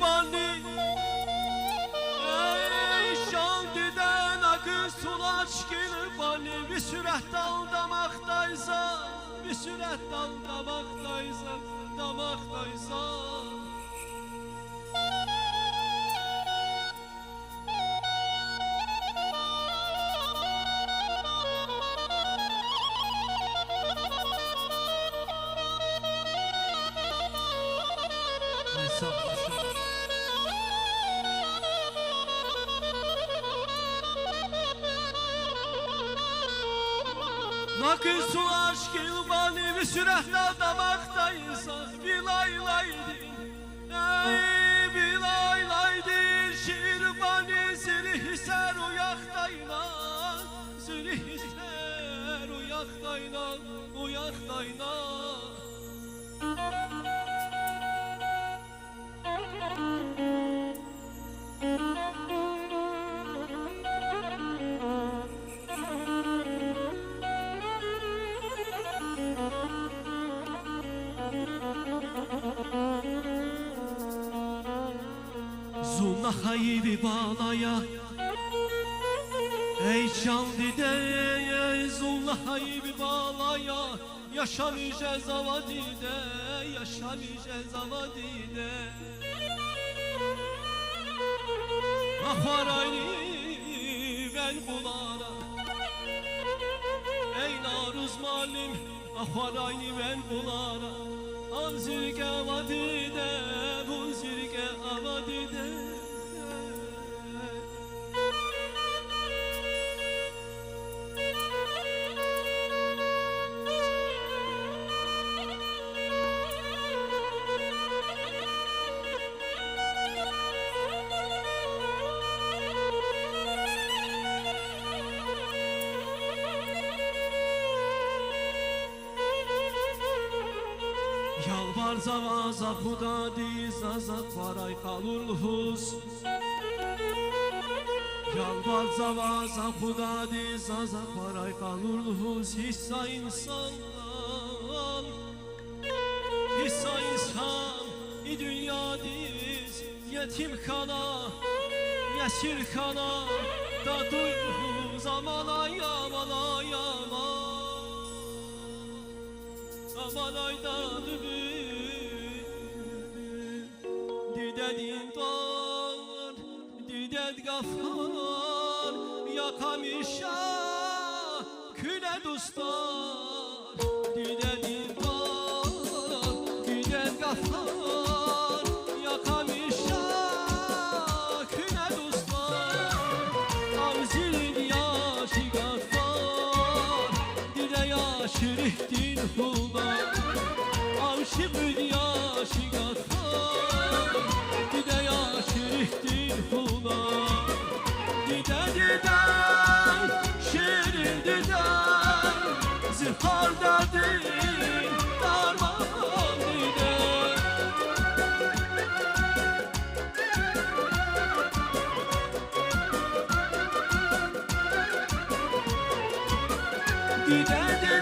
bani ey şandiden akı sulaç gül bani bir süret daldamaktaysa bir süret daldamaktaysa damaktaysa nakıl su aşk ilbani bir süretle damaktaysa bir lay lay din ey bir lay lay din şirbani zili hiser uyaktaylan zili hiser uyaktaylan uyaktaylan Zunna haybi bağlaya ey can dide zunna haybi bağlaya yaşamayacağız avadide yaşamayacağız avadide Afarayni ben bulara ey naruz malim Afarayni ben bulara Anzirge avadide bunzirge avadide Yalvar zavaza huda diz azat varay kalurluhuz Yalvar zavaza huda diz azat varay kalurluhuz Hissa insan Hissa insan i dünya diz yetim kana Yesir kana da duyruhuz aman ay aman ay aman Aman ayda dübül Dided indar Dided gafar Yakamışa Küle dostlar Dided indar Dided gafar Yakamışa Küle dostlar Avzilin yaşı gafar Dide yaşırıhtın hulda Avşıbın yaşı gafar Dide yaşırıhtın hulda Dide dide şirin dide Zifar dedin darman dide Dide dide